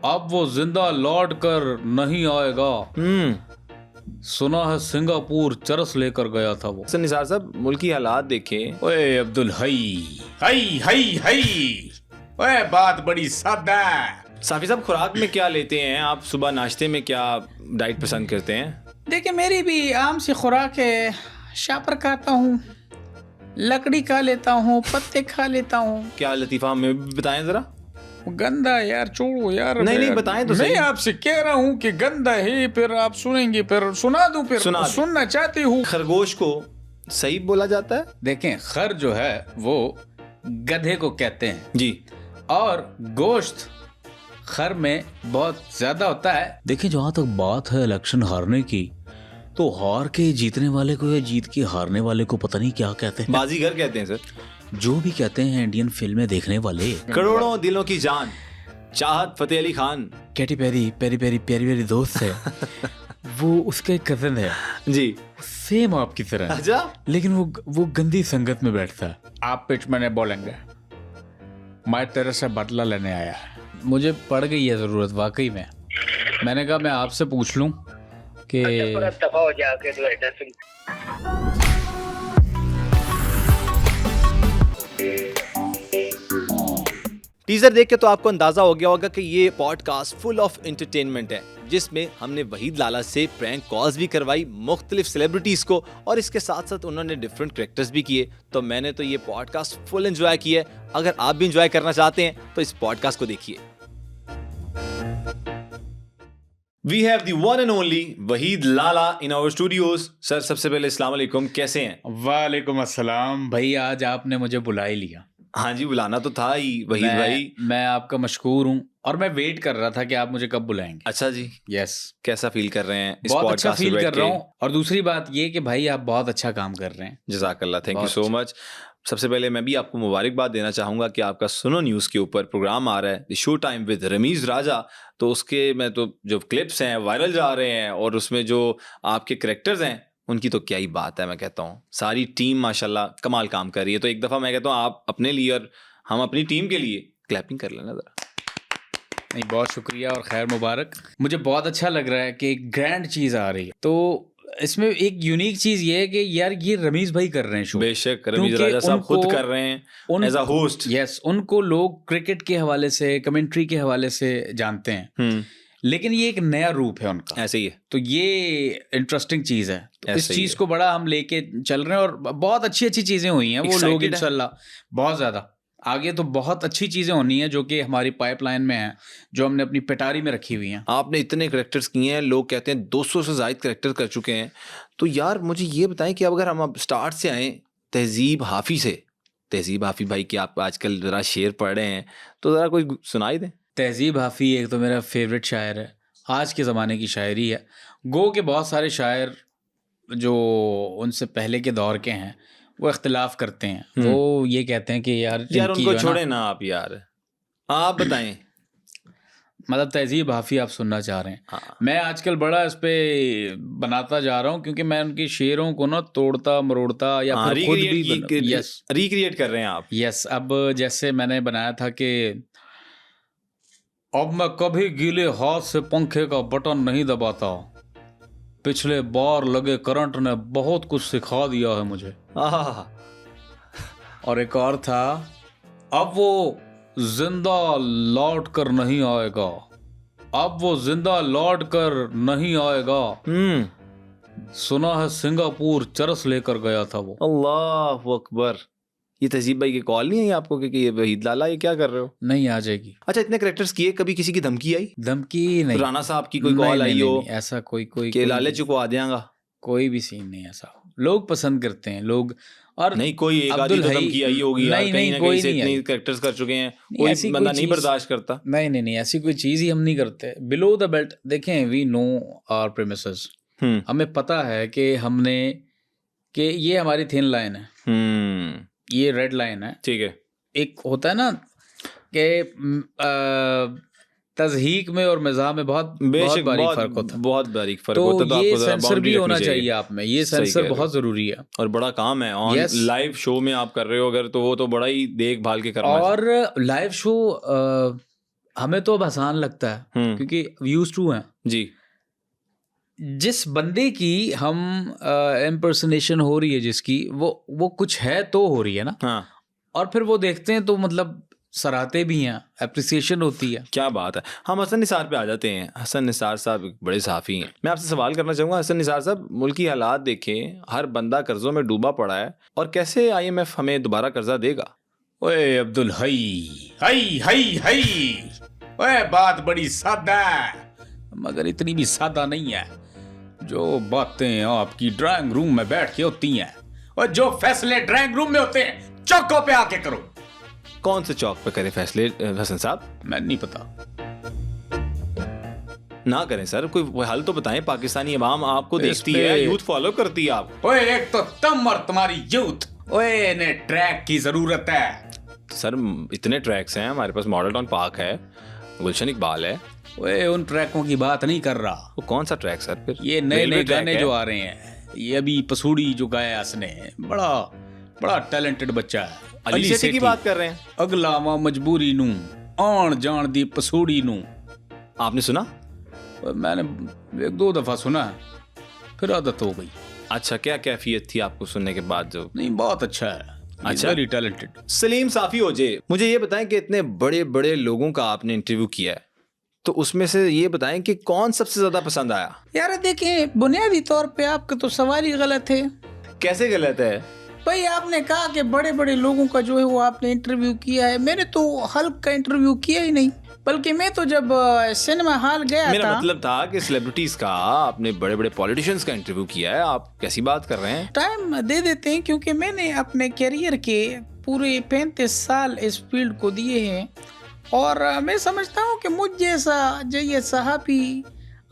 अब वो जिंदा लौट कर नहीं आएगा। सुना है सिंगापुर चरस लेकर गया था वो। निसार साहब, मुल्की हालात देखें। ओए अब्दुल हई ओए बात बड़ी सादा है। साफी साहब, खुराक में क्या लेते हैं आप? सुबह नाश्ते में क्या डाइट पसंद करते हैं? देखिए, मेरी भी आम सी खुराक है। शापर खाता हूँ, लकड़ी खा लेता हूँ, पत्ते खा लेता हूँ। क्या लतीफ़ा हमें भी बताएं जरा। गंदा यार, छोड़ो यार। नहीं बताएं तो सही। मैं आपसे कह रहा हूँ कि गंदा है, फिर आप सुनेंगे, फिर सुना दूं, फिर सुनना चाहती हूँ। खरगोश को सही बोला जाता है? देखें, खर जो है वो गधे को कहते हैं जी, और गोश्त खर में बहुत ज्यादा होता है। देखिए, जहाँ तक बात है इलेक्शन हारने की, तो हार के जीतने वाले को या जीत के हारने वाले को पता नहीं क्या कहते हैं। बाजीगर कहते हैं सर। जो भी कहते हैं इंडियन फिल्में देखने वाले। करोड़ों दिलों की जान Chahat Fateh Ali Khan. Katy Perry Perry Perry प्यारी मेरी दोस्त है। वो उसका एक कजन है जी, सेम आपकी तरह। अच्छा, लेकिन वो गंदी संगत में बैठता है। आप पिच में बोलेंगे, मैं तेरे से बदला लेने आया। मुझे पड़ गई है जरूरत वाकई में। मैंने कहा मैं आपसे पूछ लूं कि दफा हो जाके जो है। टीजर देख के तो आपको अंदाजा हो गया होगा कि ये पॉडकास्ट फुल ऑफ एंटरटेनमेंट है, जिसमें हमने वहीद लाला से प्रैंक कॉल्स भी करवाई मुख्तलिफ सेलिब्रिटीज को, और इसके साथ साथ उन्होंने डिफरेंट कैरेक्टर्स भी किए। तो मैंने तो ये पॉडकास्ट फुल एंजॉय किया है। अगर आप भी एंजॉय करना चाहते हैं तो इस पॉडकास्ट को देखिए। We have the one and only Waheed Lala in our studios. Sir, सबसे पहले अस्सलाम वालेकुम, कैसे हैं? वालेकुम अस्सलाम भाई, आज आपने मुझे बुला ही लिया। हाँ जी, बुलाना तो था ही वहीद भाई। मैं आपका मशकूर हूँ और मैं वेट कर रहा था कि आप मुझे कब बुलाएंगे। अच्छा जी, यस। कैसा फील कर रहे हैं इस बहुत पॉडकास्ट अच्छा फील में कर रहा हूँ, और दूसरी बात ये कि भाई आप बहुत अच्छा काम कर रहे हैं। जज़ाकल्लाह, थैंक यू सो मच। सबसे पहले मैं भी आपको मुबारकबाद देना चाहूँगा कि आपका सुनो न्यूज़ के ऊपर प्रोग्राम आ रहा है, the show time with Rameez Raja. तो उसके में तो जो क्लिप्स हैं वायरल जा रहे हैं, और उसमें जो आपके करैक्टर्स हैं उनकी तो क्या ही बात है। मैं कहता हूँ सारी टीम माशाल्लाह कमाल काम कर रही है। तो एक दफ़ा मैं कहता हूँ आप अपने लिए और हम अपनी टीम के लिए क्लैपिंग कर लेना ज़रा। नहीं, बहुत शुक्रिया और खैर मुबारक। मुझे बहुत अच्छा लग रहा है कि एक ग्रैंड चीज़ आ रही है। तो इसमें एक यूनिक चीज ये है कि यार ये रमीज भाई कर रहे हैं शो। बेशक रमीज राजा साहब खुद कर रहे हैं एज अ होस्ट। यस, उनको लोग क्रिकेट के हवाले से, कमेंट्री के हवाले से जानते हैं, लेकिन ये एक नया रूप है उनका। ऐसे ही है, तो ये इंटरेस्टिंग चीज है। तो इस चीज को बड़ा हम लेके चल रहे हैं, और बहुत अच्छी अच्छी चीजें हुई हैं। वो लोग इंशाल्लाह बहुत ज्यादा आगे, तो बहुत अच्छी चीजें होनी है जो कि हमारी पाइपलाइन में है, जो हमने अपनी पिटारी में रखी हुई हैं। आपने इतने कैरेक्टर्स किए हैं, लोग कहते हैं 200 से ज्यादा कैरेक्टर कर चुके हैं। तो यार मुझे ये बताएं कि अगर हम अब स्टार्ट से आए तहजीब हाफी से, तहजीब हाफी भाई की आप आजकल जरा शेर पढ़ रहे हैं, तो जरा कोई सुनाई दें। तहजीब हाफी एक तो मेरा फेवरेट शायर है, आज के ज़माने की शायरी है। गो के बहुत सारे शायर जो उनसे पहले के दौर के हैं वो इख्तिलाफ करते हैं। वो ये कहते हैं कि यार उनको छोड़े ना आप, यार आप बताएं। मतलब तहजीब हाफी आप सुनना चाह रहे हैं। हाँ। मैं आजकल बड़ा इस पे बनाता जा रहा हूँ, क्योंकि मैं उनकी शेरों को ना तोड़ता मरोड़ता या फिर खुद भी रिक्रिएट कर रहे हैं आप। यस। अब जैसे मैंने बनाया था कि अब मैं कभी गीले हाथ से पंखे का बटन नहीं दबाता, पिछले बार लगे करंट ने बहुत कुछ सिखा दिया है मुझे। और एक और था, अब वो जिंदा लौट कर नहीं आएगा, अब वो जिंदा लौट कर नहीं आएगा, सुना है सिंगापुर चरस लेकर गया था वो। अल्लाह अकबर। ये तहजीब भाई की कॉल नहीं आई आपको कि ये वहीद लाला ये क्या कर रहे हो? नहीं, आ जाएगी। अच्छा, इतने कैरेक्टर्स किए, कभी किसी की धमकी आई? धमकी नहीं। राणा साहब की कोई कॉल आई हो? ऐसा कोई के लाले चुकवा देंगा, कोई भी सीन नहीं ऐसा। लोग पसंद करते हैं लोग। और नहीं, कोई एक आधी तो धमकी आई होगी यार, कहीं ना कहीं से इतने कैरेक्टर्स कर चुके हैं, कोई बंदा नहीं बर्दाश्त करता। नहीं, ऐसी कोई चीज ही हम नहीं करते। बिलो द बेल्ट देखें, वी नो आवर प्रेमिसेस। हमें पता है कि हमने कि ये हमारी थिन लाइन है, ये रेड लाइन है। ठीक है। एक होता है ना कि तज़हीक में और मज़ाह में बहुत बारीक फर्क होता है। बहुत बारीक फर्क होता है। तो ये सेंसर भी होना चाहिए आप में, ये सेंसर बहुत ज़रूरी है और बड़ा काम है। ऑन लाइव शो में आप कर रहे हो अगर, तो वो तो बड़ा ही देखभाल के करना है। और लाइव शो हमें तो अब आसान लगता है क्योंकि यूज्ड टू हैं जी। जिस बंदे की हम इम्पर्सनेशन हो रही है जिसकी वो कुछ है तो हो रही है ना। हाँ। और फिर वो देखते हैं तो मतलब सराहते भी हैं, अप्रिसिएशन होती है। क्या बात है। हम हसन निसार पे आ जाते हैं। हसन निसार साहब एक बड़े सहाफ़ी हैं। मैं आपसे सवाल करना चाहूँगा हसन निसार साहब, मुल्क की हालात देखें, हर बंदा कर्जों में डूबा पड़ा है और कैसे IMF हमें दोबारा कर्जा देगा? ओए अब्दुल हई हई हई हई, ओए बात बड़ी सादा है मगर इतनी भी सादा नहीं है। जो बातें आपकी ड्राइंग रूम में बैठ के होती हैं और जो फैसले ड्राइंग रूम में होते हैं चौकों पे आके करो। कौन से चौक पे करें फैसले हसन साहब? मैं नहीं पता। ना करें सर, कोई हल तो बताएं। पाकिस्तानी अवाम आपको देखती है, यूथ फॉलो करती है आप। ओए एक तो तुम और तुम्हारी यूथ, ओए इन्हें ट्रैक की जरूरत है। तो सर इतने ट्रैक्स हैं हमारे पास, मॉडल टाउन पार्क है, गुलशन इकबाल है। ओए उन ट्रैकों की बात नहीं कर रहा। वो कौन सा ट्रैक सर फिर? ये नए नए गाने जो आ रहे हैं, ये अभी पसूड़ी जो गाया उसने, बड़ा टैलेंटेड बच्चा है। अली सेठी की बात कर रहे हैं। अगला वा मजबूरी नू आन जान दी पसूड़ी नू। आपने सुना? मैंने 1-2 दफा सुना है, फिर आदत हो गई। अच्छा, क्या कैफियत थी आपको सुनने के बाद? जो नहीं, बहुत अच्छा है। अच्छा, वेरी टैलेंटेड। सलीम साफी होजे, मुझे ये बताएं कि इतने बड़े बड़े लोगों का आपने इंटरव्यू किया है, तो उसमें से ये बताएं कि कौन सबसे ज्यादा पसंद आया? यार देखें, बुनियादी तौर पे आपके तो सवाल ही गलत है। कैसे गलत है भाई? आपने कहा कि बड़े बड़े लोगों का जो है वो आपने इंटरव्यू किया है। मैंने तो हल्क का इंटरव्यू किया ही नहीं, बल्कि मैं तो जब सिनेमा हॉल गया मेरा मतलब था कि सेलिब्रिटीज का, आपने बड़े बड़े पॉलिटिशियंस का इंटरव्यू किया है। आप कैसी बात कर रहे हैं? टाइम दे देते हैं क्योंकि मैंने अपने करियर के पूरे 35 साल इस फील्ड को दिए हैं और मैं समझता हूँ कि मुझ जैसा जैद सहाफ़ी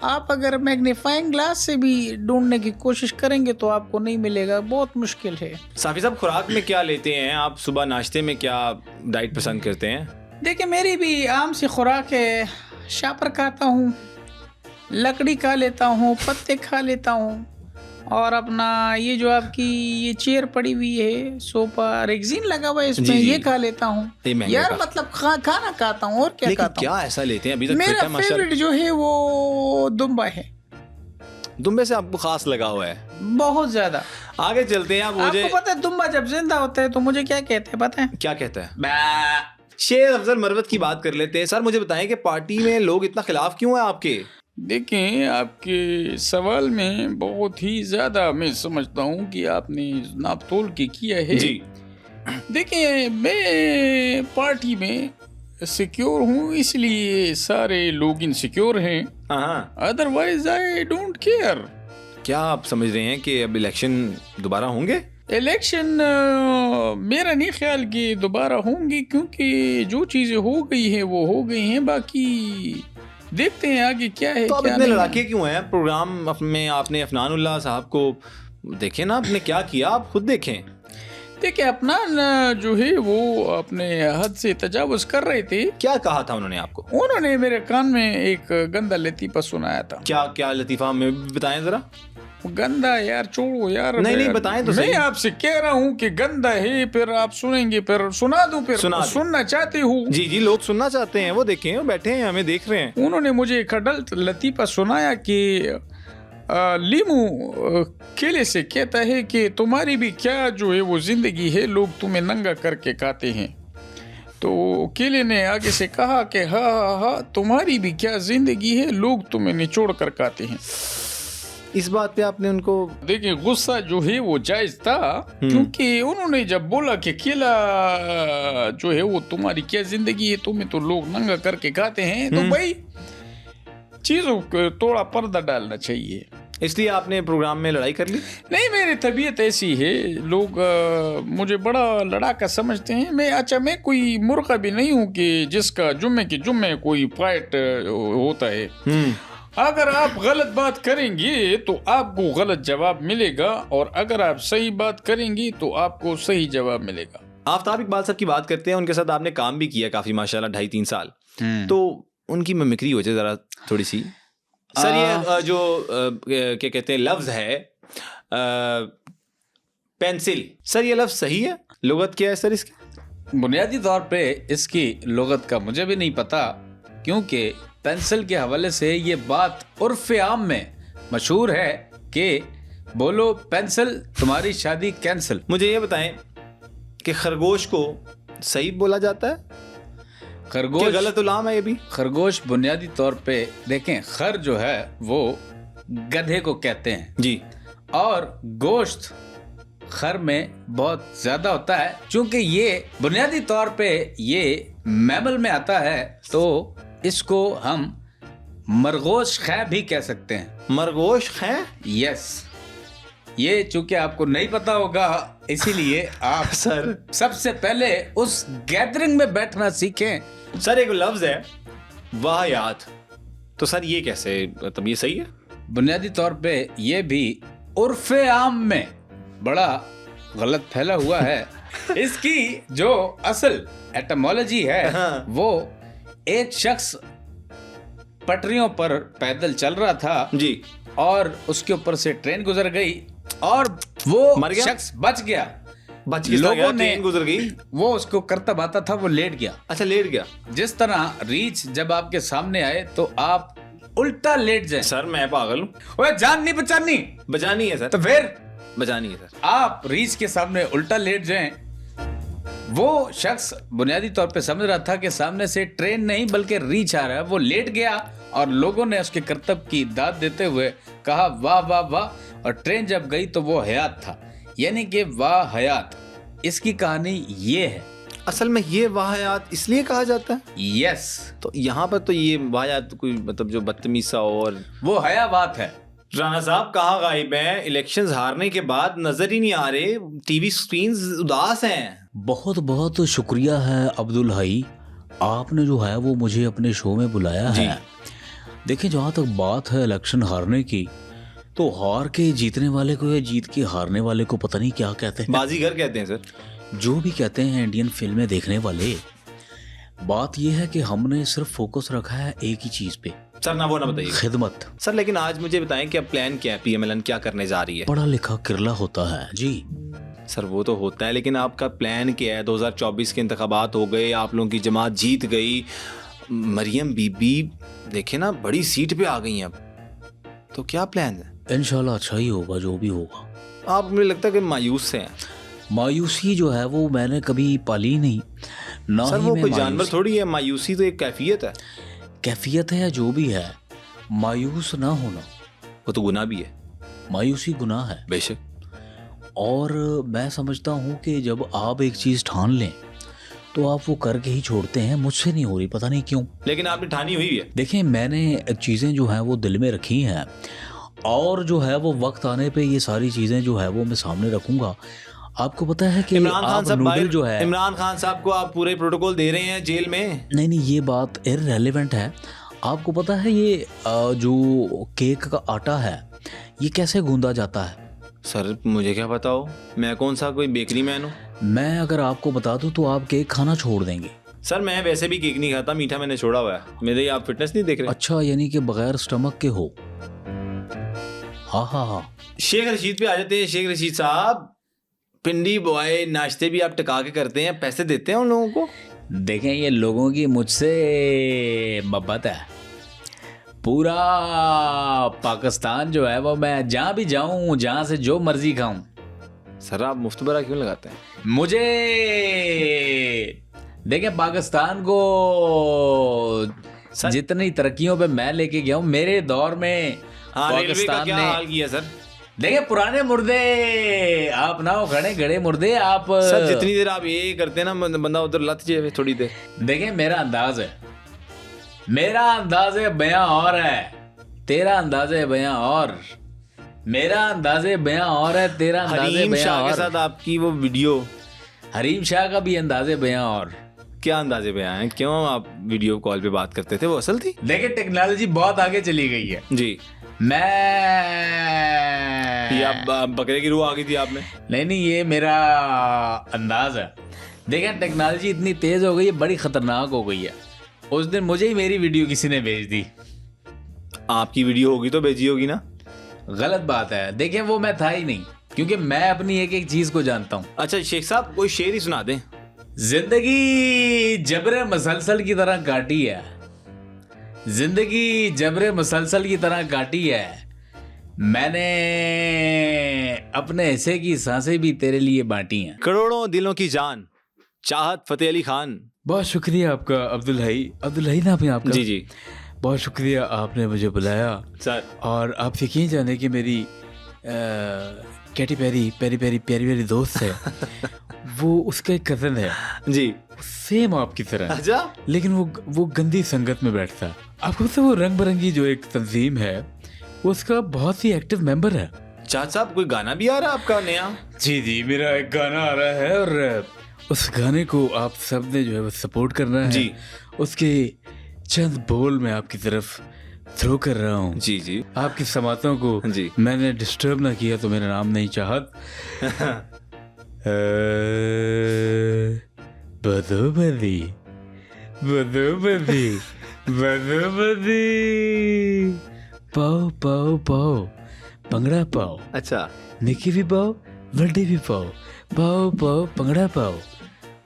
आप अगर मैग्नीफाइंग ग्लास से भी ढूंढने की कोशिश करेंगे तो आपको नहीं मिलेगा, बहुत मुश्किल है। साफी साहब, खुराक में क्या लेते हैं आप? सुबह नाश्ते में क्या डाइट पसंद करते हैं? देखिए, मेरी भी आम सी खुराक है। शापर खाता हूँ, लकड़ी खा लेता हूँ, पत्ते खा लेता हूँ और अपना ये जो आपकी ये चेयर पड़ी हुई है, सोफा रेक्सीन लगा हुआ है इसमें, ये खा लेता हूँ। यार मतलब खाना खाता हूँ और क्या खाता हूँ। क्या ऐसा लेते हैं? अभी तक मेरा फेवरेट जो है वो दुम्बा है। दुम्बे से आपको खास लगा हुआ है? बहुत ज्यादा। आगे चलते हैं। आपको पता है दुम्बा जब जिंदा होता है तो मुझे क्या कहते हैं पता है? क्या कहता है? शेर अफजल मरवत की बात कर लेते हैं। सर मुझे बताएं कि पार्टी में लोग इतना खिलाफ क्यों है आपके? देखें, आपके सवाल में बहुत ही ज़्यादा मैं समझता हूँ कि आपने नाप तोल के किया है जी। देखें, मैं पार्टी में सिक्योर हूँ, इसलिए सारे लोग इनसिक्योर हैं। Otherwise I don't care. क्या आप समझ रहे हैं कि अब इलेक्शन दोबारा होंगे? इलेक्शन मेरा नहीं ख्याल कि दोबारा होंगी, क्योंकि जो चीज़ें हो गई हैं वो हो गई हैं। बाकी देखते हैं आगे क्या है। तो आप इतने लड़ाके क्यों हैं? प्रोग्राम में आपने अफनानुल्लाह साहब को देखे ना, आपने क्या किया, आप खुद देखें। देखिए, अफनान जो है वो अपने हद से तजावुज कर रहे थे। क्या कहा था उन्होंने आपको? उन्होंने मेरे कान में एक गंदा लतीफ़ा सुनाया था। क्या लतीफ़ा, हमें बताएं जरा। गंदा यार, छोड़ो यार। नहीं बताएं तो सही। मैं आपसे कह रहा हूँ कि गंदा है, फिर आप सुनेंगे, फिर सुना दूं, फिर सुनना चाहते हो? जी, लोग सुनना चाहते हैं, वो देखें, वो बैठे हैं, हमें देख रहे हैं। उन्होंने मुझे एक अडल्ट लतीफ़ा सुनाया कि लीमू केले से कहता है कि तुम्हारी भी क्या जो है वो जिंदगी है, लोग तुम्हें नंगा करके खाते हैं। तो केले ने आगे से कहा कि हाँ, तुम्हारी भी क्या जिंदगी है, लोग तुम्हें निचोड़ कर खाते हैं। इस बात पे आपने उनको, देखिए, गुस्सा जो है वो जायज था, क्योंकि उन्होंने जब बोला कि केला जो है वो तुम्हारी क्या जिंदगी है, तुम्हें तो लोग नंगा करके खाते हैं, तो भाई चीजों को थोड़ा पर्दा डालना चाहिए। इसलिए आपने प्रोग्राम में लड़ाई कर ली? नहीं, मेरी तबीयत ऐसी है, लोग मुझे बड़ा लड़ाका समझते हैं। मैं कोई मूर्ख भी नहीं हूँ कि जिसका जुम्मे के जुम्मे कोई फाइट होता है। अगर आप गलत बात करेंगे तो आपको गलत जवाब मिलेगा, और अगर आप सही बात करेंगे तो आपको सही जवाब मिलेगा। आफ्ताब इकबाल साहब की बात करते हैं, उनके साथ आपने काम भी किया काफी, माशाल्लाह 2.5-3 साल। तो उनकी मिमिक्री हो जाए जरा थोड़ी सी। सर ये जो क्या कहते हैं लफ्ज है पेंसिल, सर ये लफ्ज सही है? लुगत क्या है सर इसकी? बुनियादी तौर पे इसकी लुगत का मुझे भी नहीं पता, क्योंकि पेंसिल के हवाले से ये बात उर्फ आम में मशहूर है कि बोलो पेंसिल तुम्हारी शादी कैंसिल। मुझे ये बताएं कि खरगोश को सही बोला जाता है, खरगोश क्या गलत उलाम है ये भी? खरगोश बुनियादी तौर पे देखें, खर जो है वो गधे को कहते हैं जी, और गोश्त खर में बहुत ज्यादा होता है। चूंकि ये बुनियादी तौर पे ये मैमल में आता है तो इसको हम मरगोश खै भी कह सकते हैं। मरगोश है? यस, ये चूंकि आपको नहीं पता होगा इसीलिए आप सर सबसे पहले उस गैदरिंग में बैठना सीखें। सर एक लफ्ज है वाहयात, तो सर ये कैसे, मतलब ये सही है? बुनियादी तौर पे ये भी उर्फे आम में बड़ा गलत फैला हुआ है। इसकी जो असल एटमोलॉजी है हाँ। वो एक शख्स पटरियों पर पैदल चल रहा था जी, और उसके ऊपर से ट्रेन गुजर गई और वो मर गया? शख्स बच गया। बच किस तरह लोगों गया? ने ट्रेन गुजर गई? वो उसको करतब आता था, वो लेट गया। अच्छा, लेट गया। जिस तरह रीछ जब आपके सामने आए तो आप उल्टा लेट जाए। सर मैं पागल हूँ, ओए जान नहीं बचानी बचानी है सर, तो फिर बचानी है सर। आप रीछ के सामने उल्टा लेट जाएं। वो शख्स बुनियादी तौर पे समझ रहा था कि सामने से ट्रेन नहीं बल्कि रीछ आ रहा है। वो लेट गया और लोगों ने उसके करतब की दाद देते हुए कहा वाह वाह वाह, और ट्रेन जब गई तो वो हयात था, यानी कि वाह हयात। इसकी कहानी ये है। असल में ये वाहयात इसलिए कहा जाता है? यस, तो यहाँ पर तो ये वाहयात कोई मतलब जो बदतमीज सा और वो हया बात है। राणा साहब कहाँ गायब हैं? इलेक्शंस हारने के बाद नजर ही नहीं आ रहे, टीवी स्क्रीन्स उदास हैं। बहुत बहुत शुक्रिया है अब्दुल भाई, आपने जो है वो मुझे अपने शो में बुलाया है। देखिए, जहाँ तक बात है इलेक्शन हारने की, तो हार के जीतने वाले को या जीत के हारने वाले को पता नहीं क्या कहते हैं, बाजीगर कहते हैं सर। जो भी कहते हैं इंडियन फिल्में देखने वाले। बात यह है कि हमने सिर्फ फोकस रखा है एक ही चीज पे, सर ना वो ना बताइए खिदमत। सर। लेकिन आज मुझे बताएं कि अब प्लान क्या है, पीएमएलएन क्या करने जा रही है? पढ़ा लिखा किरला होता है जी। सर वो तो होता है, लेकिन आपका प्लान क्या है? 2024 के इंतखाबात हो गए, आप लोगों की जमात जीत गई, मरियम बीबी देखे ना बड़ी सीट पे आ गई हैं अब, तो क्या प्लान है? इंशाल्लाह अच्छा ही होगा जो भी होगा। आप मुझे लगता है कि मायूस से हैं। मायूसी जो है वो मैंने कभी पाली नहीं, ना सर ही वो मैं कोई जानवर मायूसी- थोड़ी है, मायूसी तो एक कैफियत है। कैफियत है या जो भी है, मायूस ना होना वो तो गुनाह भी है। मायूसी गुनाह है। बेशक। और मैं समझता हूँ कि जब आप एक चीज़ ठान लें तो आप वो करके ही छोड़ते हैं। मुझसे नहीं हो रही, पता नहीं क्यों। लेकिन आपने ठानी हुई है। देखें, मैंने चीज़ें जो हैं वो दिल में रखी हैं, और जो है वो वक्त आने पे ये सारी चीज़ें जो है वो मैं सामने रखूँगा। आपको पता है कि इमरान खान आप साहब नूडल बाहर, जो है, इमरान खान साहब को आप पूरे प्रोटोकॉल दे रहे हैं जेल में। नहीं नहीं, ये बात इररेलेवेंट है। आपको पता है ये जो केक का आटा है ये कैसे गूंदा जाता है? सर मुझे क्या पता हो, मैं कौन सा कोई बेकरी मैन हूँ? मैं अगर आपको बता दूं तो आप केक खाना छोड़ देंगे। सर मैं वैसे भी केक नहीं खाता, मीठा मैंने छोड़ा हुआ है। मेरे आप फिटनेस नहीं देख रहे? अच्छा, यानी कि बगैर स्टमक के हो। हाँ हाँ हाँ। शेख रशीद पे आ जाते हैं। शेख रशीद साहब, पिंडी बॉय नाश्ते भी आप टका के करते हैं, पैसे देते हैं उन लोगों को? देखें, ये लोगों की मुझसे मोहब्बत है। पूरा पाकिस्तान जो है वो मैं जहाँ भी जाऊँ, जहाँ से जो मर्जी खाऊं, सर आप मुफ्त बरा क्यों लगाते हैं? मुझे देखें पाकिस्तान को जितनी तरक्कियों पे मैं लेके गया हूँ मेरे दौर में, हाँ, रेलवे का पाकिस्तान क्या ने हाल किया सर? देखें पुराने मुर्दे आप ना हो, खड़े गड़े मुर्दे आप। सर जितनी देर आप ये करते हैं ना, बंदा उधर लत जाए थोड़ी देर। देखें, मेरा अंदाज है बयां और है, तेरा अंदाज है बयां और। मेरा अंदाजे बयां और है, तेरा अंदाजे हरीम बयां शाह के और। साथ आपकी वो वीडियो, हरीम शाह का भी अंदाजे बयां और। क्या अंदाजे बयां है? क्यों आप वीडियो कॉल पे बात करते थे? वो असल थी? देखिए टेक्नोलॉजी बहुत आगे चली गई है। जी। ये आप बकरे की रूह आ गई थी आप में? नहीं, ये मेरा अंदाज है। देखें टेक्नोलॉजी इतनी तेज हो गई है, बड़ी खतरनाक हो गई है। उस दिन मुझे ही मेरी वीडियो किसी ने भेज दी। आपकी वीडियो होगी तो भेजी होगी ना? गलत बात है। देखें वो मैं था ही नहीं, क्योंकि मैं अपनी एक एक चीज को जानता हूँ। अच्छा शेख साहब कोई शेर ही सुना दें। जिंदगी जबरे मसलसल की तरह काटी है, जिंदगी जबरे मुसलसल की तरह काटी है, मैंने अपने हिस्से की सांसें भी तेरे लिए बांटी हैं। करोड़ों दिलों की जान, चाहत फतेह अली खान। बहुत शुक्रिया आपका अब्दुल हई नाम है आपका। जी जी बहुत शुक्रिया, आपने मुझे बुलाया। सर। और आप यकीन जाने कि मेरी कैटी पेरी दोस्त है वो उसका एक कज़न है जी। सेम आपकी तरह, अच्छा। लेकिन वो गंदी संगत में बैठता है। आपको पता है वो रंग बिरंगी जो एक तंजीम है वो उसका बहुत ही एक्टिव मेंबर है। चाचा साहब कोई गाना भी आ रहा है आपका नया? जी, मेरा एक गाना आ रहा है और उस गाने को आप सब ने जो है वो सपोर्ट करना है जी। उसके चंद बोल मैं आपकी तरफ थ्रो कर रहा हूँ। जी आपकी समातों को जी। मैंने डिस्टर्ब ना किया तो मेरा नाम नहीं चाहत। बदोबदी पाओ पाओ पाओ पंगड़ा पाओ। अच्छा। निकी भी पाओ वड्डी भी पाओ, पाओ पाओ पंगड़ा पाओ,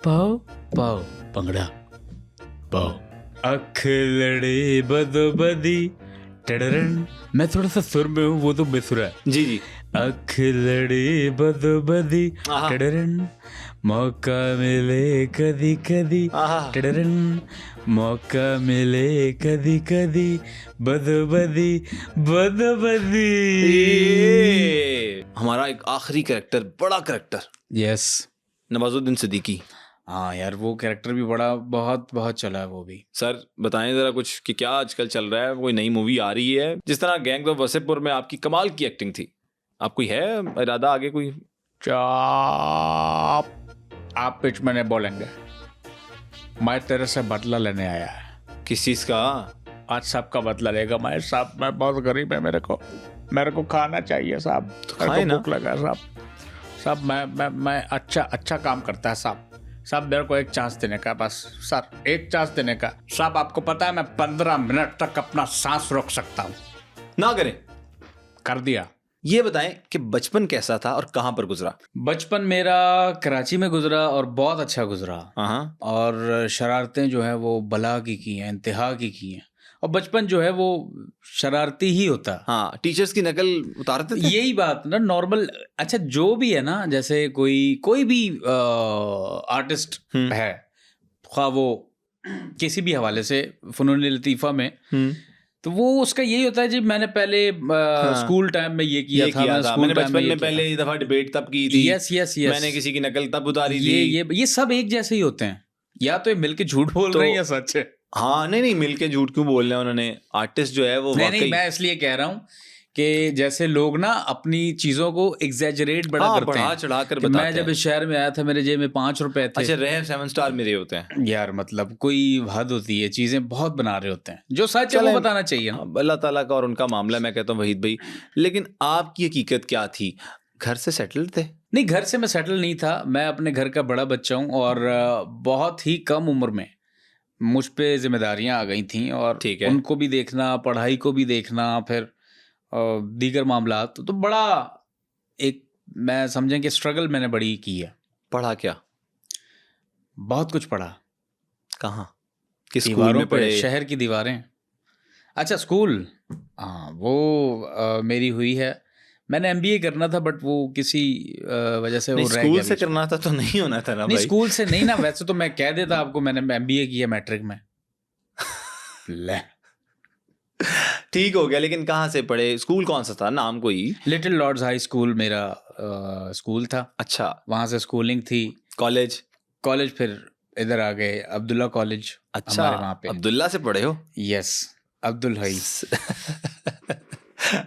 पाओ पाओ पंगड़ा पाओ। अख लड़े बदोबदी टडरन। मैं थोड़ा सा सुर में हूँ, वो तो बेसुरा है। जी। अख लड़े बदोबदी टडरन, मौका मिले कदी कदी टडरन, मौका मिले कदी कदी बदोबदी। हमारा एक आखिरी कैरेक्टर, बड़ा कैरेक्टर, यस, नवाजुद्दीन सिद्दीकी। हाँ यार, वो कैरेक्टर भी बड़ा बहुत चला है वो भी। सर बताएं जरा कुछ कि क्या आजकल चल रहा है, कोई नई मूवी आ रही है? जिस तरह गैंग ऑफ वसेपुर में आपकी कमाल की एक्टिंग थी, आप कोई है इरादा आगे कोई? आप पिच में नहीं बोलेंगे, मैं तेरे से बदला लेने आया है। किस चीज का? आज सबका बदला लेगा मैं साहब। मैं बहुत गरीब है, मेरे को खाना चाहिए साहब, खाए ना। भूख लगा साहब। मैं अच्छा काम करता है साहब, मेरे को एक चांस देने का, बस सर एक चांस देने का साहब। आपको पता है मैं 15 मिनट तक अपना सांस रोक सकता हूँ। ना करें। कर दिया। ये बताएं कि बचपन कैसा था और कहाँ पर गुजरा? बचपन मेरा कराची में गुजरा और बहुत अच्छा गुजरा। और शरारतें जो है वो बला की हैं, इंतहा की हैं। और बचपन जो है वो शरारती ही होता। हाँ, टीचर्स की नकल उतारते थे। यही बात ना, नॉर्मल। अच्छा, जो भी है ना, जैसे कोई भी आर्टिस्ट है, ख्वाह वो किसी भी हवाले से, फनून लतीफ़ा में, तो वो उसका यही होता है जी। मैंने पहले स्कूल टाइम में ये किया था। मैंने बचपन में पहले दफा डिबेट तब की थी। यस। मैंने किसी की नकल तब उतारी थी। ये सब एक जैसे ही होते हैं, या तो ये मिलके झूठ बोल रहे हैं या सच है। हाँ, नहीं मिलके झूठ क्यों बोल रहे हैं उन्होंने? आर्टिस्ट जो है वो नहीं, मैं इसलिए कह रहा हूँ कि जैसे लोग ना अपनी चीजों को एग्जैजरेट बड़ा करते हैं, चढ़ा कर बताते हैं। मैं जब इस शहर में आया था मेरे जेब में 5 रुपए थे। अच्छा, रहे 7 स्टार मेरे होते हैं यार, मतलब कोई हद होती है, चीजें बहुत बना रहे होते हैं। जो सच है वो बताना चाहिए ना। अल्लाह ताला का और उनका मामला, मैं कहता हूँ वहीद भाई। लेकिन आपकी हकीकत क्या थी? घर से सेटल थे? नहीं, घर से मैं सेटल नहीं था। मैं अपने घर का बड़ा बच्चा हूँ और बहुत ही कम उम्र में मुझ पे जिम्मेदारियां आ गई थी, और उनको भी देखना, पढ़ाई को भी देखना, फिर दीगर मामला। तो बड़ा एक, मैं समझें कि स्ट्रगल मैंने बड़ी की है। पढ़ा क्या? बहुत कुछ पढ़ा। कहाँ? किस स्कूल में पढ़े? शहर की दीवारें। अच्छा, स्कूल, हाँ, वो मेरी हुई है। मैंने MBA करना था, बट वो किसी वजह से वो रह गया। स्कूल से करना था तो नहीं होना था ना भाई? नहीं, स्कूल से नहीं ना। वैसे तो मैं कह देता आपको मैंने MBA किया मैट्रिक में। ले ठीक हो गया, लेकिन कहाँ से पढ़े? स्कूल कौन सा था? नाम कोई? लिटिल लॉर्ड्स हाई स्कूल मेरा स्कूल था। अच्छा, वहाँ से स्कूलिंग थी। कॉलेज फिर इधर आ गए, अब्दुल्ला कॉलेज। अच्छा, वहाँ पे अब्दुल्ला से पढ़े हो? यस, अब्दुल हई।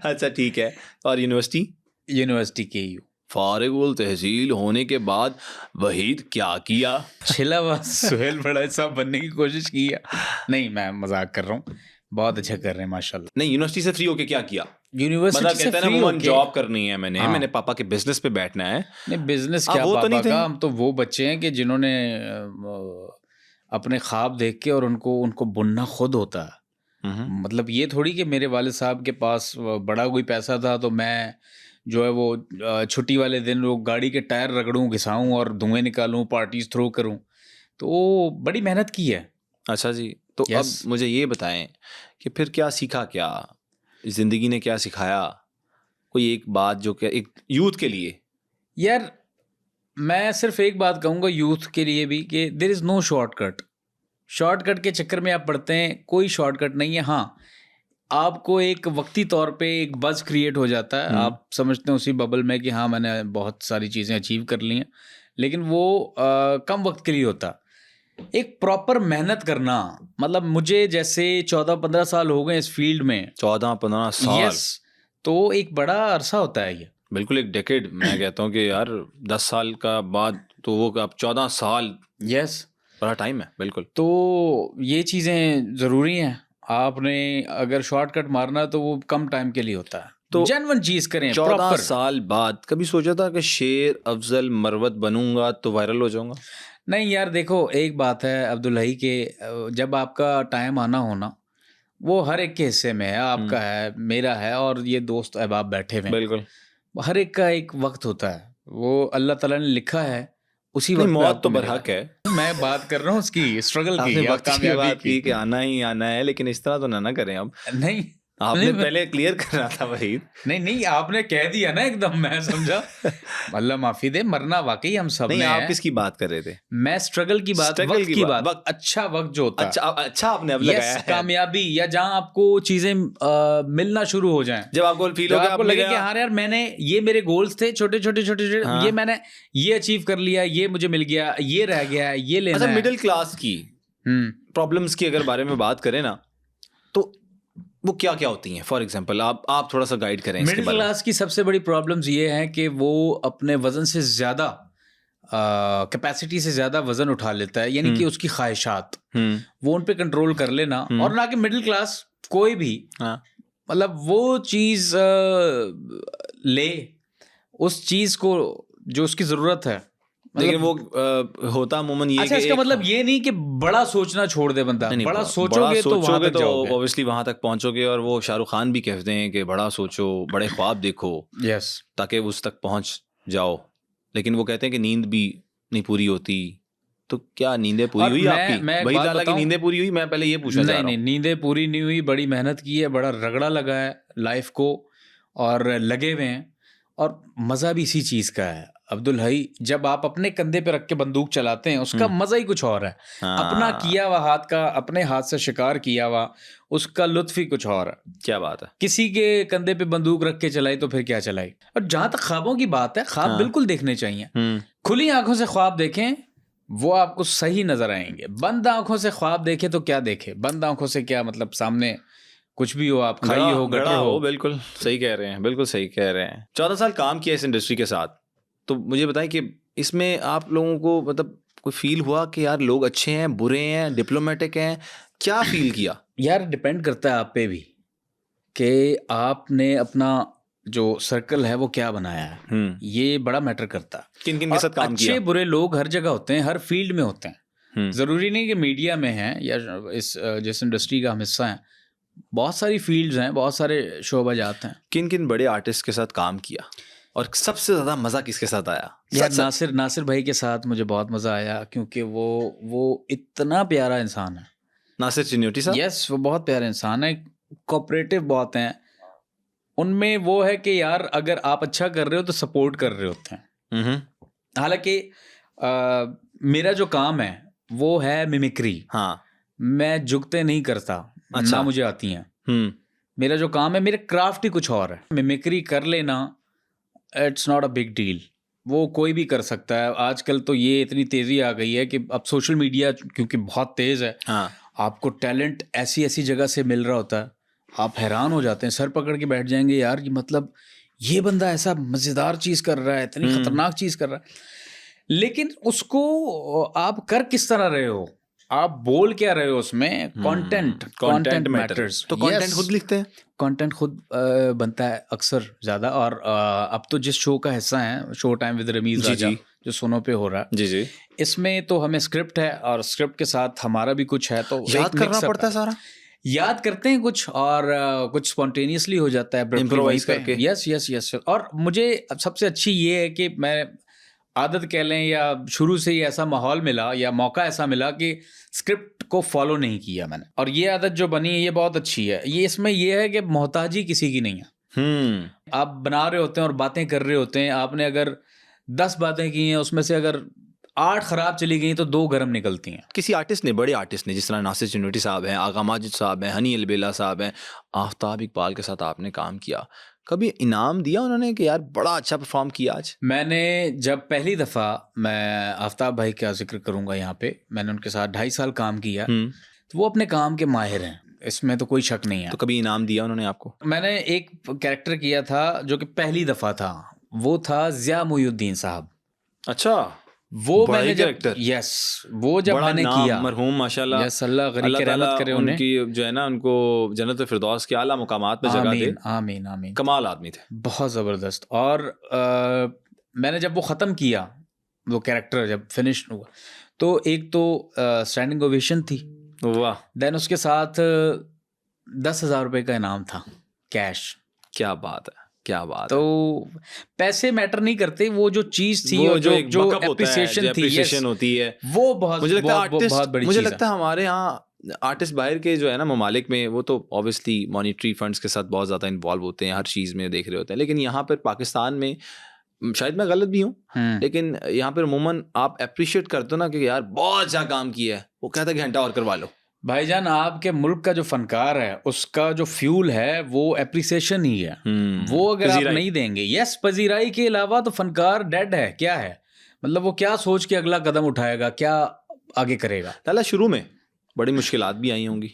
अच्छा, ठीक है। और यूनिवर्सिटी KU। फारिगुल तहसील होने के बाद वहीद क्या किया? छिलावा सुहेल बड़ा साहब बनने की कोशिश की है। नहीं, मैं मजाक कर रहा हूँ, बहुत अच्छा कर रहे हैं माशाल्लाह। नहीं, यूनिवर्सिटी से फ्री होके क्या किया? यूनिवर्सिटी से फ्री होके जॉब करनी है मैंने पापा के बिजनेस पे बैठना है। नहीं, बिजनेस क्या पापा का, हम तो वो बच्चे हैं कि जिन्होंने अपने ख्वाब देख के और उनको बुनना खुद होता है। मतलब ये थोड़ी कि मेरे वालिद साहब के पास बड़ा कोई पैसा था तो मैं जो है वो छुट्टी वाले दिन वो गाड़ी के टायर रगड़ूं, घिसाऊं और धुएं निकालूं, पार्टीज थ्रो करूं। तो बड़ी मेहनत की है। अच्छा जी, तो अब मुझे ये बताएं कि फिर क्या सीखा, क्या ज़िंदगी ने क्या सिखाया, कोई एक बात जो कि एक यूथ के लिए। यार मैं सिर्फ एक बात कहूँगा यूथ के लिए भी कि there is no shortcut. Shortcut के चक्कर में आप पड़ते हैं, कोई शॉर्टकट नहीं है। हाँ, आपको एक वक्ती तौर पे एक बज़ क्रिएट हो जाता है, आप समझते हैं उसी बबल में कि हाँ मैंने बहुत सारी चीज़ें अचीव कर ली हैं, लेकिन वो कम वक्त के लिए होता। एक प्रॉपर मेहनत करना, मतलब मुझे जैसे 14-15 साल हो गए इस फील्ड में। 14-15 साल? यस, तो एक बड़ा अरसा होता है ये। बिल्कुल एक डेकेड। मैं कहता हूँ कि यार 10 साल का बाद तो वो आप 14 साल, यस, बड़ा टाइम है। बिल्कुल, तो ये चीज़ें ज़रूरी हैं। आपने अगर शॉर्टकट मारना तो वो कम टाइम के लिए होता है। तो जेन्युइन चीज़ करें 14 प्रॉपर। साल बाद कभी सोचा था कि शेर अफजल मरवत बनूंगा तो वायरल हो जाऊंगा? नहीं यार, देखो एक बात है अब्दुल हई के, जब आपका टाइम आना होना वो हर एक के हिस्से में है, आपका है, मेरा है, और ये दोस्त अहबाब बैठे हुए हैं। बिल्कुल, हर एक का एक वक्त होता है, वो अल्लाह ताला ने लिखा है उसी वक्त। मौत तो बरहक है। मैं बात कर रहा हूँ उसकी स्ट्रगल की या वक्त की बात की कि आना ही आना है, लेकिन इस तरह तो ना करें अब। नहीं, आपने पहले क्लियर करना था वहीद। नहीं आपने कह दिया ना एकदम, मैं समझा। अल्लाह माफी दे, मरना वाकई हम सब नहीं, में आप है। किसकी बात कर रहे थे? मैं स्ट्रगल की बात, Struggle वक्त की की बात, बात, अच्छा वक्त जो होता है। अच्छा आपने अब लगाया है। कामयाबी, या जहाँ आपको चीजें मिलना शुरू हो जाएं, जब आपको फील हो, आपको लगे कि हाँ यार मैंने ये मेरे गोल्स थे छोटे छोटे छोटे छोटे, हाँ। ये मैंने ये अचीव कर लिया, ये मुझे मिल गया, ये रह गया, ये लेना अच्छा, है। मिडिल क्लास की प्रॉब्लम्स की अगर बारे में बात करें ना, तो वो क्या क्या होती हैं? फॉर एग्जांपल आप थोड़ा सा गाइड करें इसके मिडिल बारे में। क्लास की सबसे बड़ी प्रॉब्लम्स ये है कि वो अपने वजन से ज्यादा, कैपेसिटी से ज्यादा वजन उठा लेता है, यानी कि उसकी ख्वाहिशात वो उन पे कंट्रोल कर लेना। और ना कि मिडिल क्लास कोई भी, मतलब वो चीज ले, उस चीज को जो उसकी जरूरत है। लेकिन वो होता अमूमन ये। अच्छा, इसका मतलब ये नहीं कि बड़ा सोचना छोड़ दे बंदा। बड़ा सोचोगे तो वहां तक जाओगे, ऑब्वियसली वहां तक पहुंचोगे। और वो शाहरुख खान भी कहते हैं कि बड़ा सोचो, बड़े ख्वाब देखो, यस, ताकि उस तक पहुंच जाओ। लेकिन वो कहते हैं कि नींद भी नहीं पूरी होती। तो क्या नींदें पूरी हुई आपकी? वही लाला की नींदें पूरी हुई? मैं पहले ये पूछना चाह रहा हूं। नहीं, नींदें पूरी नहीं हुई। बड़ी मेहनत की है, बड़ा रगड़ा लगा है लाइफ को, और लगे हुए हैं। और मज़ा भी इसी चीज़ का है अब्दुल हई, जब आप अपने कंधे पे रख के बंदूक चलाते हैं, उसका मज़ा ही कुछ और है। अपना किया हुआ हाथ का, अपने हाथ से शिकार किया हुआ, उसका लुत्फ ही कुछ और है। क्या बात है। किसी के कंधे पे बंदूक रख के चलाई तो फिर क्या चलाई। और जहाँ तक ख्वाबों की बात है, ख्वाब बिल्कुल देखने चाहिए। खुली आंखों से ख्वाब देखें, वो आपको सही नजर आएंगे। बंद आंखों से ख्वाब देखे तो क्या देखे। बंद आंखों से क्या मतलब, सामने कुछ भी हो, आप खाई हो, गटर हो। बिल्कुल सही कह रहे हैं, बिल्कुल सही कह रहे हैं। 14 साल काम किया इस इंडस्ट्री के साथ, तो मुझे बताएं कि इसमें आप लोगों को मतलब कोई फील हुआ कि यार लोग अच्छे हैं, बुरे हैं, डिप्लोमेटिक हैं? क्या फील किया? यार डिपेंड करता है आप पे भी कि आपने अपना जो सर्कल है वो क्या बनाया है। ये बड़ा मैटर करता है। किन किन के साथ काम किया? अच्छे बुरे लोग हर जगह होते हैं, हर फील्ड में होते हैं। जरूरी नहीं कि मीडिया में हैं या इस जिस इंडस्ट्री का हम हिस्सा हैं। बहुत सारी फील्ड्स हैं, बहुत सारे शोबाजात हैं। किन किन बड़े आर्टिस्ट के साथ काम किया और सबसे ज्यादा मजा किसके साथ आया? यार नासिर भाई के साथ मुझे बहुत मजा आया, क्योंकि वो इतना प्यारा इंसान है। नासिर चिन्योटी साहब? यस, वो बहुत प्यारा इंसान है, कोऑपरेटिव बहुत हैं। उनमें वो है कि यार अगर आप अच्छा कर रहे हो तो सपोर्ट कर रहे होते हैं। हालांकि मेरा जो काम है वो है मिमिक्री। हाँ, मैं जुगते नहीं करता। अच्छा। ना मुझे आती हैं। मेरा जो काम है, मेरा क्राफ्ट ही कुछ और है। मिमिक्री कर लेना it's not a big deal, वो कोई भी कर सकता है। आजकल तो ये इतनी तेज़ी आ गई है कि अब सोशल मीडिया क्योंकि बहुत तेज़ है, हाँ, आपको टैलेंट ऐसी ऐसी जगह से मिल रहा होता है, आप हैरान हो जाते हैं, सर पकड़ के बैठ जाएंगे यार, ये मतलब ये बंदा ऐसा मज़ेदार चीज़ कर रहा है, इतनी खतरनाक चीज़ कर रहा है। लेकिन उसको आप कर किस तरह रहे हो, आप बोल क्या रहे हो उसमें। Content matters. तो कंटेंट खुद लिखते हैं? कंटेंट खुद बनता है अक्सर ज़्यादा। और अब तो जिस शो का हिस्सा है, शो टाइम विद रमीज राजा, जो सोनो पे हो रहा है, जी, इसमें तो हमें स्क्रिप्ट है और स्क्रिप्ट के साथ हमारा भी कुछ है, तो याद करना पड़ता है सारा। याद करते हैं कुछ, और कुछ स्पॉन्टेनियसली हो जाता है, इम्प्रोवाइज करके। यस। और मुझे सबसे अच्छी ये है कि मैं आदत कह लें या शुरू से ही ऐसा माहौल मिला या मौका ऐसा मिला कि स्क्रिप्ट को फॉलो नहीं किया मैंने, और ये आदत जो बनी है ये बहुत अच्छी है। ये इसमें ये है कि मोहताजी किसी की नहीं है। आप बना रहे होते हैं और बातें कर रहे होते हैं, आपने अगर 10 बातें की हैं, उसमें से अगर 8 खराब चली गई तो 2 गरम निकलती हैं। किसी आर्टिस्ट ने, बड़े आर्टिस्ट ने, जिस तरह नासिर चिन्नोटी साहब हैं, आगा माजिद साहब हैं, हनी अलबेला साहब हैं, आफ्ताब इकबाल के साथ आपने काम किया, कभी इनाम दिया उन्होंने कि यार बड़ा अच्छा परफॉर्म किया आज? मैंने जब पहली दफ़ा, मैं आफ्ताब भाई का जिक्र करूंगा यहाँ पे, मैंने उनके साथ 2.5 साल काम किया, तो वो अपने काम के माहिर हैं, इसमें तो कोई शक नहीं है। तो कभी इनाम दिया उन्होंने आपको? मैंने एक कैरेक्टर किया था जो कि पहली दफ़ा था, वो था ज़िया मुहिउद्दीन साहब। अच्छा, वो बड़ा मैंने कैरेक्टर। यस, वो जब बड़ा मैंने नाम, किया, मरहूम माशाल्लाह, यस, अल्लाह गनी अल्लाह के ताला रहमत करे उन्हें, उनकी जो है ना, उनको जन्नत फिरदौस के आला मुकामात पे जगह दे। आमीन आमीन आमीन। कमाल आदमी थे, बहुत ज़बरदस्त। और मैंने जब वो ख़त्म किया, वो कैरेक्टर जब फिनिश हुआ, तो एक तो स्टैंडिंग ओवेशन थी, वाह, देन उसके साथ 10,000 रुपये का इनाम था, कैश। क्या बात है, क्या बात तो है। पैसे मैटर नहीं करते, वो जो चीज़ थी वो और जो एक जो बकअप होता है, जो एप्रिसिएशन थी, appreciation होती है, वो बहुत मुझे लगता है बहुत आर्टिस्ट, बड़ी मुझे चीज़ लगता है हमारे यहाँ आर्टिस्ट बाहर के जो है ना ममालिक में, वो तो ऑब्वियसली मॉनिटरी फंड्स के साथ बहुत ज़्यादा इन्वॉल्व होते हैं, हर चीज़ में देख रहे होते हैं, लेकिन यहाँ पर पाकिस्तान में, शायद मैं गलत भी हूँ, लेकिन यहाँ पर अमूमन आप अप्रिशिएट करते हो ना कि यार बहुत अच्छा काम किया है, वो कहता है कि घंटा और करवा लो। भाईजान, आपके मुल्क का जो फनकार है, उसका जो फ्यूल है वो एप्रिसिएशन ही है। वो अगर आप नहीं देंगे, यस, पजीराई के अलावा तो फनकार डेड है। क्या है मतलब, वो क्या सोच के अगला कदम उठाएगा, क्या आगे करेगा? ताला शुरू में बड़ी मुश्किलात भी आई होंगी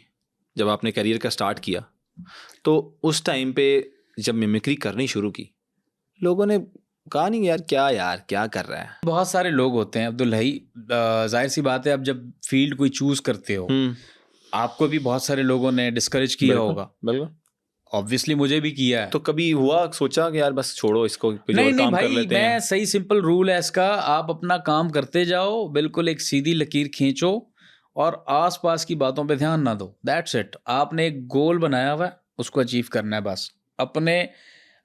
जब आपने करियर का स्टार्ट किया, तो उस टाइम पे जब मिमिक्री करनी शुरू की, लोगों ने कहा नहीं यार क्या कर रहा है? बहुत सारे लोग होते हैं अब्दुल हई, जाहिर सी बात है, अब जब फील्ड कोई चूज करते हो, आपको भी बहुत सारे लोगों ने डिस्करेज किया होगा। बिल्कुल, ऑब्वियसली मुझे भी किया है। तो कभी हुआ, सोचा कि यार बस छोड़ो इसको, नहीं काम भाई, कर लेते हैं? सही सिंपल रूल है इसका, आप अपना काम करते जाओ, बिल्कुल एक सीधी लकीर खींचो और आसपास की बातों पे ध्यान ना दो, दैट्स इट। आपने एक गोल बनाया हुआ है, उसको अचीव करना है बस, अपने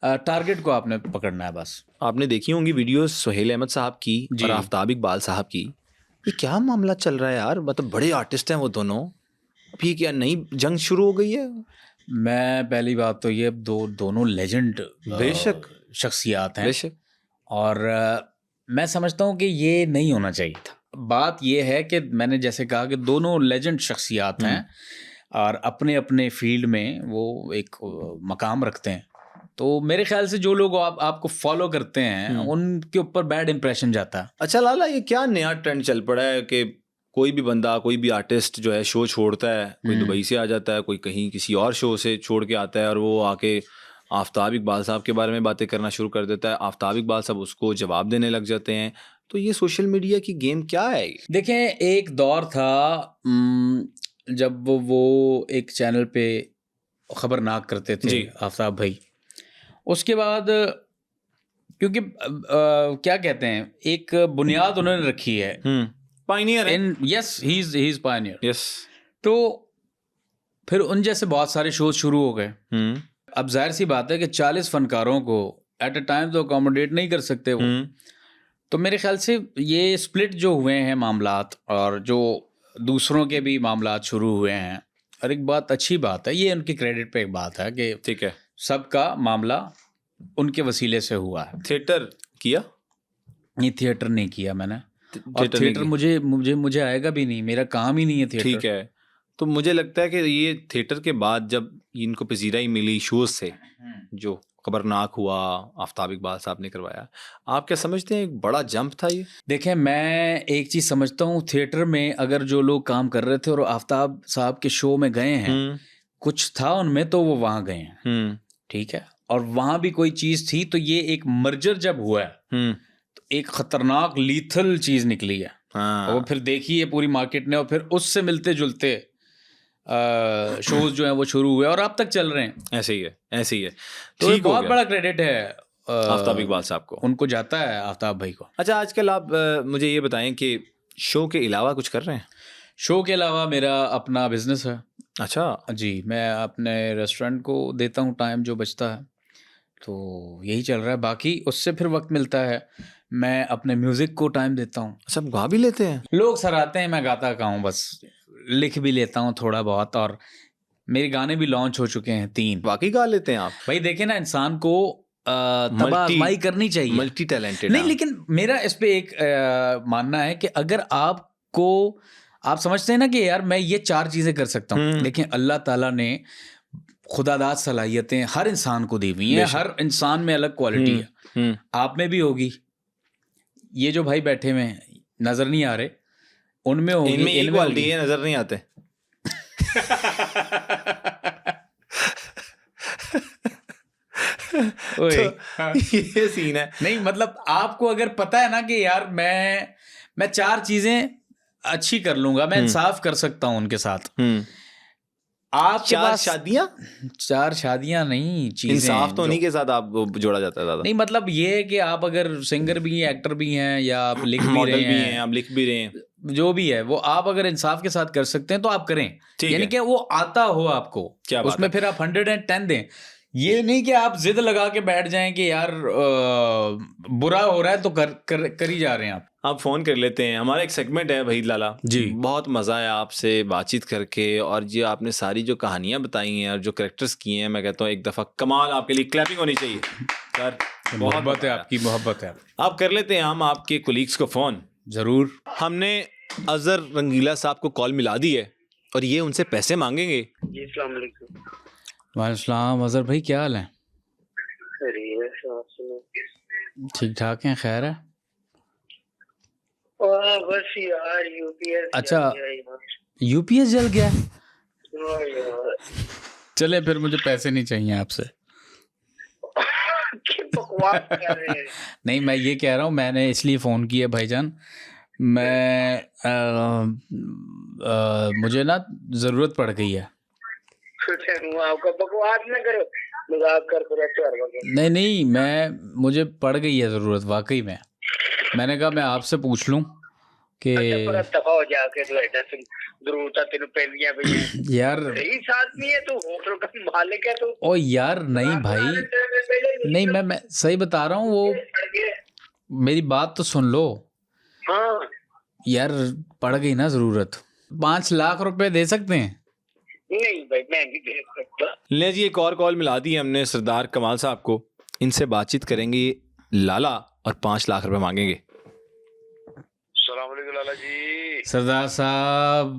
टारगेट को आपने पकड़ना है बस। आपने देखी होंगी वीडियोस सुहेल अहमद साहब की और आफ्ताब इकबाल साहब की, ये क्या मामला चल रहा है यार, मतलब बड़े आर्टिस्ट हैं वो दोनों, अभी क्या नई जंग शुरू हो गई है? मैं पहली बात तो ये दोनों लेजेंड बेशक शख्सियात हैं, बेशक, और मैं समझता हूँ कि ये नहीं होना चाहिए था। बात ये है कि मैंने जैसे कहा कि दोनों लेजेंड शख्सियात हैं और अपने अपने फील्ड में वो एक मकाम रखते हैं, तो मेरे ख्याल से जो लोग आपको फॉलो करते हैं उनके ऊपर बैड इंप्रेशन जाता है। अच्छा लाला, ये क्या नया ट्रेंड चल पड़ा है कि कोई भी बंदा, कोई भी आर्टिस्ट जो है शो छोड़ता है, कोई दुबई से आ जाता है, कोई कहीं किसी और शो से छोड़ के आता है और वो आके आफ्ताब इकबाल साहब के बारे में बातें करना शुरू कर देता है, आफ्ताब इकबाल साहब उसको जवाब देने लग जाते हैं। तो ये सोशल मीडिया की गेम क्या है? देखें, एक दौर था जब वो एक चैनल पे खबरनाक करते थे आफ्ताब भाई, उसके बाद क्योंकि क्या कहते हैं, एक बुनियाद उन्होंने रखी है, पायनियर है, yes, he is Pioneer, yes. तो फिर उन जैसे बहुत सारे शोज शुरू हो गए। अब जाहिर सी बात है कि 40 फनकारों को एट अ टाइम तो अकोमोडेट नहीं कर सकते वो, तो मेरे ख्याल से ये स्प्लिट जो हुए हैं मामलात, और जो दूसरों के भी मामलात शुरू हुए हैं, और एक बात अच्छी बात है, ये उनके क्रेडिट पे एक बात है कि ठीक है, सबका मामला उनके वसीले से हुआ है। थिएटर किया? नहीं, थिएटर नहीं किया मैंने, और थिएटर मुझे आएगा भी नहीं, मेरा काम ही नहीं है थिएटर। ठीक है, तो मुझे लगता है कि ये थिएटर के बाद जब इनको पजीराई मिली शोज से, जो खबरनाक हुआ, आफ्ताब इकबाल साहब ने करवाया, आप क्या समझते हैं एक बड़ा जंप था ये? देखें, मैं एक चीज़ समझता हूँ, थिएटर में अगर जो लोग काम कर रहे थे और आफ्ताब साहब के शो में गए हैं, कुछ था उनमें तो वो वहाँ गए हैं, ठीक है, और वहाँ भी कोई चीज़ थी, तो ये एक मर्जर जब हुआ है तो एक खतरनाक लीथल चीज़ निकली है। और वो फिर देखी है पूरी मार्केट ने, और फिर उससे मिलते जुलते शोज जो हैं वो शुरू हुए और अब तक चल रहे हैं। ऐसे ही है, ऐसे ही है। तो बहुत बड़ा क्रेडिट है आफ्ताब इकबाल साहब को, उनको जाता है, आफ्ताब भाई को। अच्छा, आजकल आप मुझे ये बताएं कि शो के अलावा कुछ कर रहे हैं? शो के अलावा मेरा अपना बिजनेस है। अच्छा जी, मैं अपने रेस्टोरेंट को देता हूँ टाइम जो बचता है, तो यही चल रहा है। बाकी उससे फिर वक्त मिलता है, मैं अपने म्यूज़िक को टाइम देता हूँ। सब गा भी लेते हैं? लोग सराहते हैं, मैं गाता कहाँ हूँ, बस लिख भी लेता हूँ थोड़ा बहुत, और मेरे गाने भी लॉन्च हो चुके हैं 3। वाकई गा लेते हैं आप? भाई देखे ना, इंसान को तब आजमाई करनी चाहिए, मल्टी टैलेंटेड। नहीं लेकिन मेरा इस पे एक मानना है कि अगर आप समझते हैं ना कि यार मैं ये 4 चीज़ें कर सकता हूँ। देखिए अल्लाह ताला ने खुदादाद सलाहियतें हर इंसान को दी हुई हैं, हर इंसान में अलग क्वालिटी है, आप में भी होगी। ये जो भाई बैठे हुए हैं नजर नहीं आ रहे, उनमें होगी, इनमें क्वालिटी है, नजर नहीं आते। ओए, तो ये सीन है। नहीं मतलब आपको अगर पता है ना कि यार मैं 4 चीजें अच्छी कर लूंगा, मैं इंसाफ कर सकता हूं उनके साथ। आपके पास 4 शादियां नहीं, चीजें इंसाफ तो उन्हीं के साथ आप जोड़ा जाता है ज्यादा। नहीं मतलब ये है कि आप अगर सिंगर भी हैं, एक्टर भी हैं, या आप लिख भी मॉडल रहे भी हैं, हैं, आप लिख भी रहे हैं, जो भी है वो आप अगर इंसाफ के साथ कर सकते हैं तो आप करें, यानी कि वो आता हो आपको, क्या बात उसमें है? फिर आप 110 दें। ये नहीं कि आप जिद लगा के बैठ जाएं कि यार बुरा हो रहा है तो कर ही जा रहे हैं आप फ़ोन कर लेते हैं। हमारा एक सेगमेंट है वहीद लाला जी, बहुत मज़ा आया आपसे बातचीत करके, और जो आपने सारी जो कहानियाँ बताई हैं और जो कैरेक्टर्स किए हैं, मैं कहता हूँ एक दफ़ा कमाल, आपके लिए क्लैपिंग होनी चाहिए सर। मोहब्बत है आपकी, मोहब्बत है। आप कर लेते हैं हम आपके कोलीग्स को फ़ोन। ज़रूर। हमने अजहर रंगीला साहब को कॉल मिला दी है और ये उनसे पैसे मांगेंगे। जी अस्सलाम वालेकुम। वालेकुम अजहर भाई, क्या हाल है? ठीक ठाक हैं, खैर है? बस यार यूपीएस। अच्छा, यूपीएस जल गया? चले फिर मुझे पैसे नहीं चाहिए आपसे। बकवास कर रहे हैं। नहीं मैं ये कह रहा हूँ, मैंने इसलिए फ़ोन किया भाईजान, मैं मुझे ना ज़रूरत पड़ गई है। आपका बकवास न करो, मजाक कर रहे। नहीं मुझे पड़ गई है ज़रूरत वाकई में। मैंने कहा मैं आपसे पूछ लूं कि दफा हो जाके तो एड्रेस जरूरत तेन पैंदियां पई यार सही साथ नहीं है, तू होटल का मालिक है तू। ओ यार नहीं भाई, नहीं मैं सही बता रहा हूँ, वो मेरी बात तो सुन लो। हाँ यार पड़ गई ना ज़रूरत, 5 लाख रुपए दे सकते हैं? नहीं भाई मैं नहीं दे सकता। ले जी, एक और कॉल मिला दी हमने सरदार कमाल साहब को, इनसे बातचीत करेंगे लाला और 5 लाख रुपए मांगेंगे। अस्सलाम वालेकुम लाला जी। सरदार साहब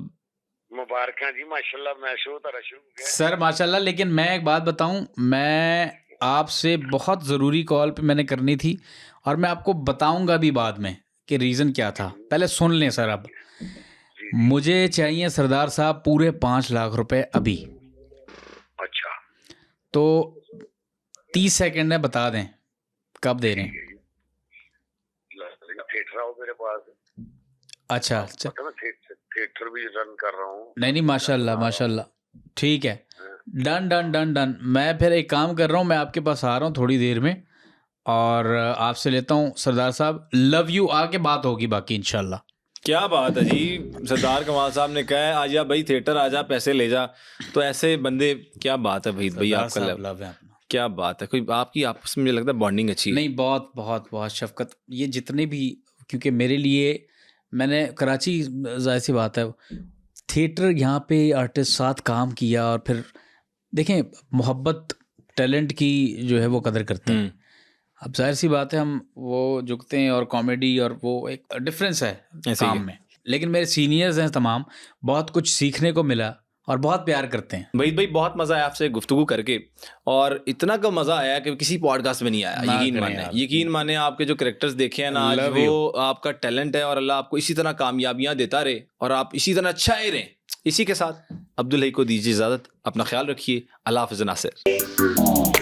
मुबारक जी, माशाल्लाह। मैं शो तारा शुरू हो गया सर, माशाल्लाह। लेकिन मैं एक बात बताऊं, मैं आपसे बहुत ज़रूरी कॉल पे मैंने करनी थी, और मैं आपको बताऊंगा भी बाद में कि रीज़न क्या था। पहले सुन लें सर। अब मुझे चाहिए सरदार साहब पूरे 5 लाख रुपए अभी। अच्छा तो 30 सेकंड में बता दें कब दे रहे हैं। थिएटर आओ मेरे पास। अच्छा मैं थिएटर भी रन कर रहा हूँ। नहीं माशाल्लाह माशाल्लाह, ठीक है। Done done done done. मैं फिर एक काम कर रहा हूँ, मैं आपके पास आ रहा हूँ थोड़ी देर में, और आपसे लेता हूँ सरदार साहब। लव यू, आके बात होगी बाकी इंशाल्लाह। क्या बात है जी, सरदार कमाल साहब ने कहा है आजा भाई थिएटर आजा, पैसे ले जा। तो ऐसे बंदे, क्या बात है भाई आपका लव है, क्या बात है। कोई आपकी आपस में मुझे लगता है बॉन्डिंग अच्छी है। नहीं बहुत बहुत बहुत शफकत, ये जितने भी, क्योंकि मेरे लिए, मैंने कराची, जाहिर सी बात है, थिएटर यहाँ पे आर्टिस्ट साथ काम किया, और फिर देखें मोहब्बत टैलेंट की जो है वो कदर करते हैं। अब जाहिर सी बात है हम वो झुकते हैं, और कॉमेडी और वो एक डिफरेंस है काम में। लेकिन मेरे सीनियर्स हैं तमाम, बहुत कुछ सीखने को मिला और बहुत प्यार करते हैं। भाई बहुत मज़ा आया आपसे गुफ्तगू करके, और इतना का मज़ा आया कि किसी पॉडकास्ट में नहीं आया। यकीन माने आपके जो कैरेक्टर्स देखे हैं ना आज, वो आपका टैलेंट है, और अल्लाह आपको इसी तरह कामयाबियाँ देता रहे और आप इसी तरह अच्छाए रहें। इसी के साथ अब्दुल हई को दीजिए इजाज़त। अपना ख्याल रखिए। अल्लाह हाफ़िज़ नासिर।